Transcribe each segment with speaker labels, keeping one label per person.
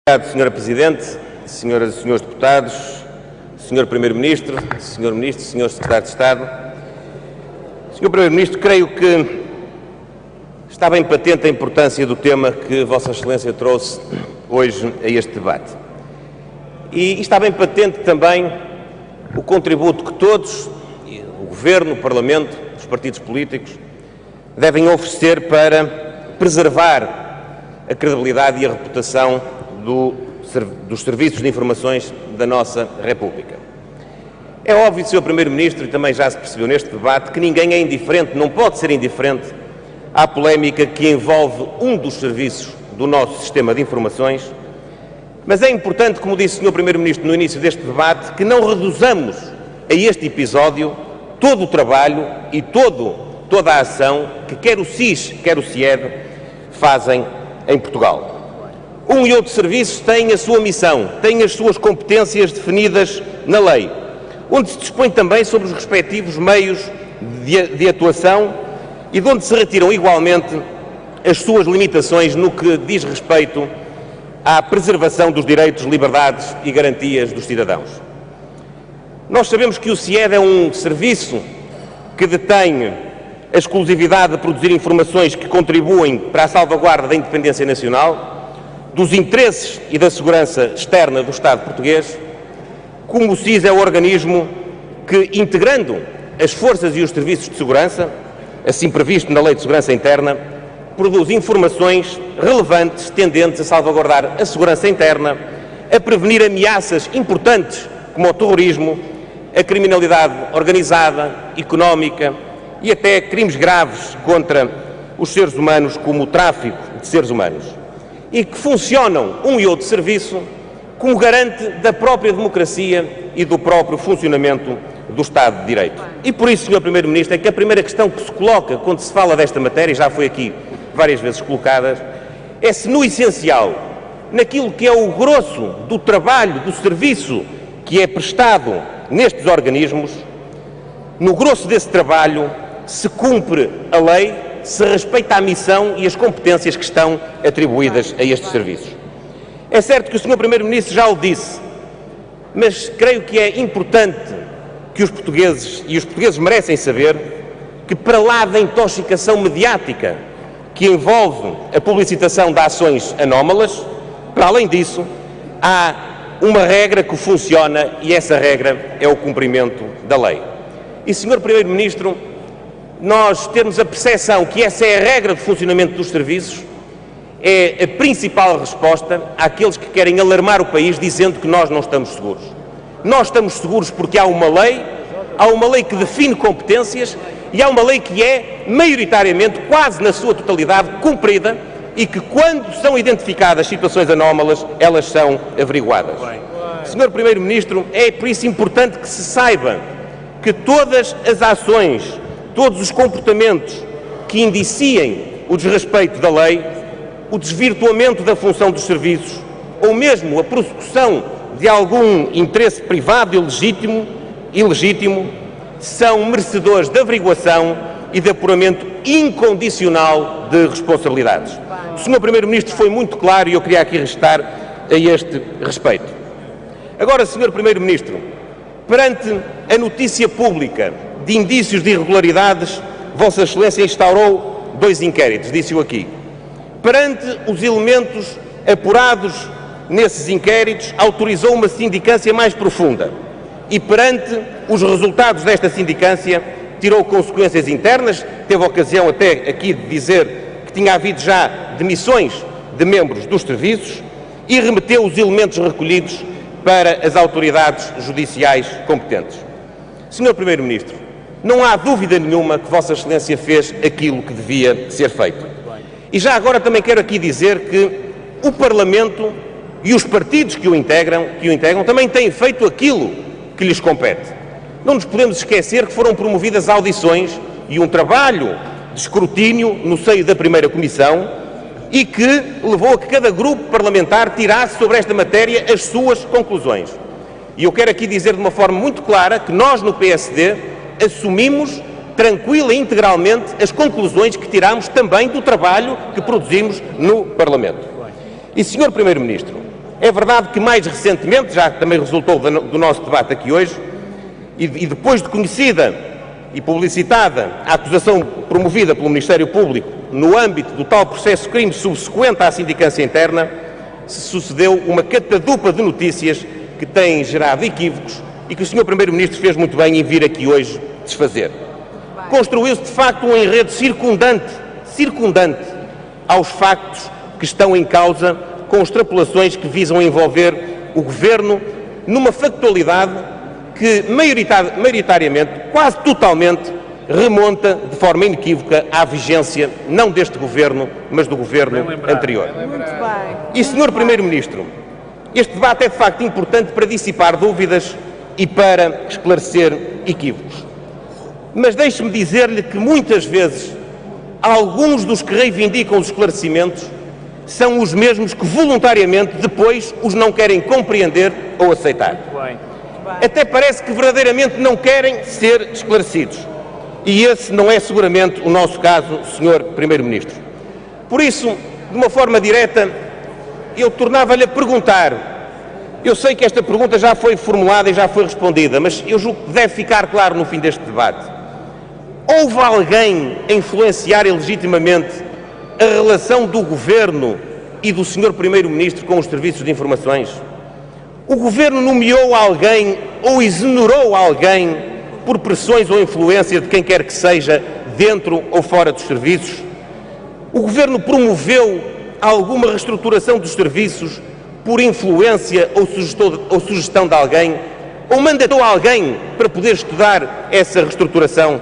Speaker 1: Obrigado, Sra. Presidente, Senhoras e Senhores Deputados, Sr. Primeiro-Ministro, Sr. Ministro, Sr. Secretário de Estado. Sr. Primeiro-Ministro, creio que está bem patente a importância do tema que Vossa Excelência trouxe hoje a este debate. E está bem patente também o contributo que todos, o Governo, o Parlamento, os partidos políticos, devem oferecer para preservar a credibilidade e a reputação dos serviços de informações da nossa República. É óbvio, Sr. Primeiro-Ministro, e também já se percebeu neste debate, que ninguém é indiferente, não pode ser indiferente à polémica que envolve um dos serviços do nosso sistema de informações, mas é importante, como disse o Sr. Primeiro-Ministro no início deste debate, que não reduzamos a este episódio todo o trabalho e toda a ação que quer o SIS, quer o SIED fazem em Portugal. Um e outro serviço têm a sua missão, têm as suas competências definidas na lei, onde se dispõe também sobre os respectivos meios de atuação e de onde se retiram igualmente as suas limitações no que diz respeito à preservação dos direitos, liberdades e garantias dos cidadãos. Nós sabemos que o SIED é um serviço que detém a exclusividade de produzir informações que contribuem para a salvaguarda da independência nacional, dos interesses e da segurança externa do Estado português, como o SIS é o organismo que, integrando as forças e os serviços de segurança, assim previsto na Lei de Segurança Interna, produz informações relevantes tendentes a salvaguardar a segurança interna, a prevenir ameaças importantes como o terrorismo, a criminalidade organizada, económica e até crimes graves contra os seres humanos, como o tráfico de seres humanos, e que funcionam um e outro serviço como garante da própria democracia e do próprio funcionamento do Estado de Direito. E por isso, Sr. Primeiro-Ministro, é que a primeira questão que se coloca quando se fala desta matéria, já foi aqui várias vezes colocada, é se no essencial, naquilo que é o grosso do trabalho, do serviço que é prestado nestes organismos, no grosso desse trabalho se cumpre a lei, se respeita a missão e as competências que estão atribuídas a estes serviços. É certo que o Sr. Primeiro-Ministro já o disse, mas creio que é importante que os portugueses merecem saber que, para lá da intoxicação mediática que envolve a publicitação de ações anómalas, para além disso, há uma regra que funciona e essa regra é o cumprimento da lei. E, Sr. Primeiro-Ministro, nós termos a percepção que essa é a regra de funcionamento dos serviços é a principal resposta àqueles que querem alarmar o país dizendo que nós não estamos seguros. Nós estamos seguros porque há uma lei que define competências e há uma lei que é, maioritariamente, quase na sua totalidade, cumprida e que, quando são identificadas situações anómalas, elas são averiguadas. Sr. Primeiro-Ministro, é por isso importante que se saiba que todas as ações, todos os comportamentos que indiciem o desrespeito da lei, o desvirtuamento da função dos serviços ou mesmo a prossecução de algum interesse privado ilegítimo, são merecedores de averiguação e de apuramento incondicional de responsabilidades. O Sr. Primeiro-Ministro foi muito claro e eu queria aqui restar a este respeito. Agora, Sr. Primeiro-Ministro, perante a notícia pública de indícios de irregularidades, Vossa Excelência instaurou 2 inquéritos, disse-o aqui. Perante os elementos apurados nesses inquéritos, autorizou uma sindicância mais profunda e, perante os resultados desta sindicância, tirou consequências internas, teve ocasião até aqui de dizer que tinha havido já demissões de membros dos serviços e remeteu os elementos recolhidos para as autoridades judiciais competentes. Sr. Primeiro-Ministro, não há dúvida nenhuma que Vossa Excelência fez aquilo que devia ser feito. E já agora também quero aqui dizer que o Parlamento e os partidos que o integram também têm feito aquilo que lhes compete. Não nos podemos esquecer que foram promovidas audições e um trabalho de escrutínio no seio da primeira comissão e que levou a que cada grupo parlamentar tirasse sobre esta matéria as suas conclusões. E eu quero aqui dizer de uma forma muito clara que nós no PSD assumimos tranquila e integralmente as conclusões que tiramos também do trabalho que produzimos no Parlamento. E, Sr. Primeiro-Ministro, É verdade que mais recentemente, já também resultou do nosso debate aqui hoje, e depois de conhecida e publicitada a acusação promovida pelo Ministério Público no âmbito do tal processo de crime subsequente à sindicância interna, se sucedeu uma catadupa de notícias que têm gerado equívocos e que o Sr. Primeiro-Ministro fez muito bem em vir aqui hoje desfazer. Construiu-se, de facto, um enredo circundante aos factos que estão em causa, com extrapolações que visam envolver o Governo numa factualidade que, maioritariamente, quase totalmente, remonta de forma inequívoca à vigência, não deste Governo, mas do Governo anterior.
Speaker 2: Muito bem.
Speaker 1: E, Sr. Primeiro-Ministro, este debate é de facto importante para dissipar dúvidas e para esclarecer equívocos. Mas deixe-me dizer-lhe que muitas vezes alguns dos que reivindicam os esclarecimentos são os mesmos que voluntariamente depois os não querem compreender ou aceitar. Até parece que verdadeiramente não querem ser esclarecidos. E esse não é seguramente o nosso caso, Sr. Primeiro-Ministro. Por isso, de uma forma direta, eu tornava-lhe a perguntar. Eu sei que esta pergunta já foi formulada e já foi respondida, mas eu julgo que deve ficar claro no fim deste debate. Houve alguém a influenciar ilegitimamente a relação do Governo e do Sr. Primeiro-Ministro com os serviços de informações? O Governo nomeou alguém ou exonerou alguém por pressões ou influência de quem quer que seja, dentro ou fora dos serviços? O Governo promoveu alguma reestruturação dos serviços por influência ou sugestão de alguém? Ou mandatou alguém para poder estudar essa reestruturação?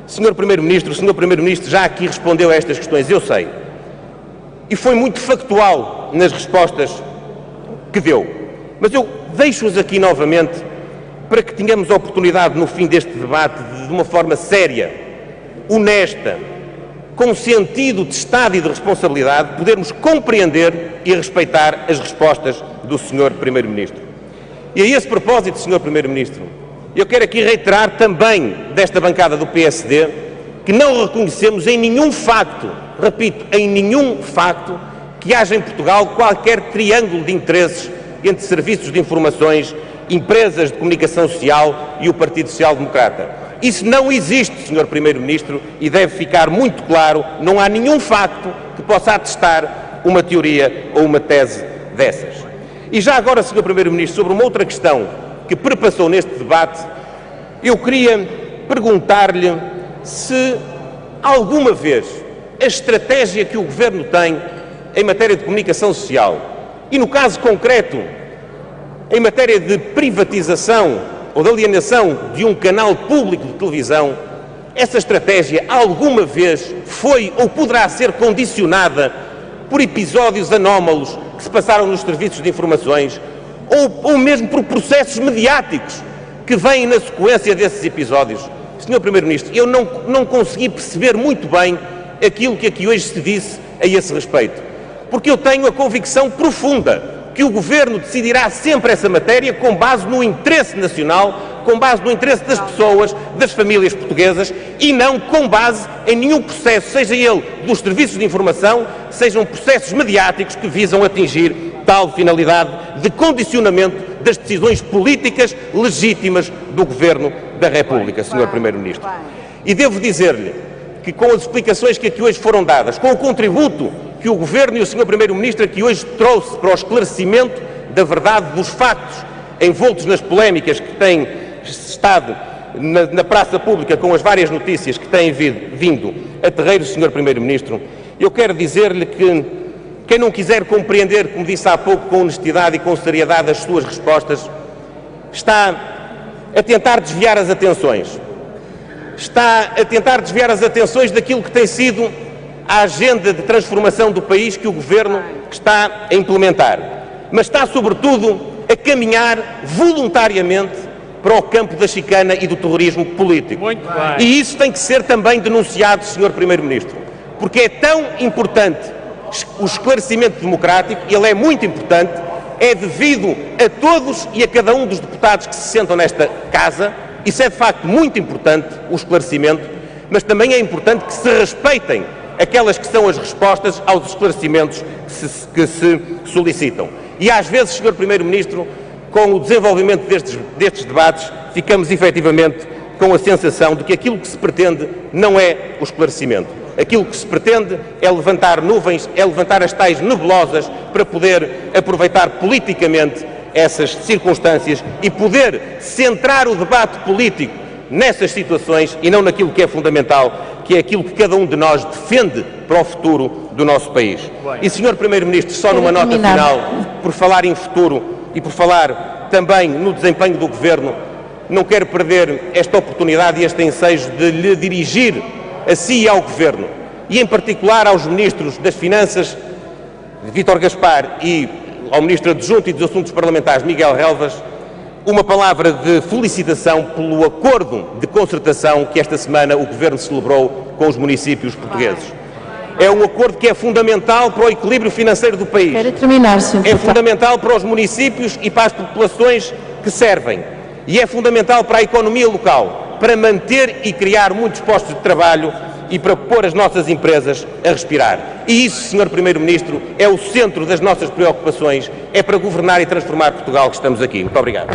Speaker 1: Sr. Primeiro-Ministro, o Sr. Primeiro-Ministro já aqui respondeu a estas questões, eu sei. E foi muito factual nas respostas que deu. Mas eu deixo-os aqui novamente para que tenhamos a oportunidade, no fim deste debate, de uma forma séria, honesta, com sentido de Estado e de responsabilidade, podermos compreender e respeitar as respostas do Sr. Primeiro-Ministro. E a esse propósito, Sr. Primeiro-Ministro, eu quero aqui reiterar também desta bancada do PSD que não reconhecemos em nenhum facto, repito, em nenhum facto, que haja em Portugal qualquer triângulo de interesses entre serviços de informações, empresas de comunicação social e o Partido Social Democrata. Isso não existe, Sr. Primeiro-Ministro, e deve ficar muito claro, não há nenhum facto que possa atestar uma teoria ou uma tese dessas. E já agora, Sr. Primeiro-Ministro, sobre uma outra questão que perpassou neste debate, eu queria perguntar-lhe se alguma vez a estratégia que o Governo tem em matéria de comunicação social e, no caso concreto, em matéria de privatização ou de alienação de um canal público de televisão, essa estratégia alguma vez foi ou poderá ser condicionada por episódios anómalos que se passaram nos serviços de informações ou mesmo por processos mediáticos que vêm na sequência desses episódios? Sr. Primeiro-Ministro, eu não consegui perceber muito bem aquilo que aqui hoje se disse a esse respeito, porque eu tenho a convicção profunda que o Governo decidirá sempre essa matéria com base no interesse nacional, com base no interesse das pessoas, das famílias portuguesas e não com base em nenhum processo, seja ele dos serviços de informação, sejam processos mediáticos que visam atingir tal finalidade de condicionamento das decisões políticas legítimas do Governo da República, Sr. Primeiro-Ministro. E devo dizer-lhe que com as explicações que aqui hoje foram dadas, com o contributo que o Governo e o Sr. Primeiro-Ministro aqui hoje trouxe para o esclarecimento da verdade dos factos envoltos nas polémicas que têm estado na praça pública com as várias notícias que têm vindo a terreiro do Sr. Primeiro-Ministro, eu quero dizer-lhe que quem não quiser compreender, como disse há pouco, com honestidade e com seriedade as suas respostas, está a tentar desviar as atenções. Está a tentar desviar as atenções daquilo que tem sido a agenda de transformação do país que o Governo está a implementar. Mas está, sobretudo, a caminhar voluntariamente para o campo da chicana e do terrorismo político.
Speaker 3: Muito bem.
Speaker 1: E isso tem que ser também denunciado, Sr. Primeiro-Ministro, porque é tão importante o esclarecimento democrático, ele é muito importante, é devido a todos e a cada um dos deputados que se sentam nesta casa, isso é de facto muito importante, o esclarecimento, mas também é importante que se respeitem aquelas que são as respostas aos esclarecimentos que se solicitam. E às vezes, Sr. Primeiro-Ministro, com o desenvolvimento destes debates, ficamos efetivamente com a sensação de que aquilo que se pretende não é o esclarecimento. Aquilo que se pretende é levantar nuvens, é levantar as tais nebulosas para poder aproveitar politicamente essas circunstâncias e poder centrar o debate político nessas situações e não naquilo que é fundamental, que é aquilo que cada um de nós defende para o futuro do nosso país. E, Sr. Primeiro-Ministro, só numa nota final, por falar em futuro e por falar também no desempenho do Governo, não quero perder esta oportunidade e este ensejo de lhe dirigir a si e ao Governo, e em particular aos Ministros das Finanças, Vítor Gaspar, e ao Ministro Adjunto e dos Assuntos Parlamentares, Miguel Relvas, uma palavra de felicitação pelo acordo de concertação que esta semana o Governo celebrou com os municípios portugueses. É um acordo que é fundamental para o equilíbrio financeiro do país.
Speaker 2: Quero terminar, Sr.
Speaker 1: É fundamental para os municípios e para as populações que servem. E é fundamental para a economia local, para manter e criar muitos postos de trabalho e para pôr as nossas empresas a respirar. E isso, Sr. Primeiro-Ministro, é o centro das nossas preocupações, é para governar e transformar Portugal que estamos aqui. Muito obrigado.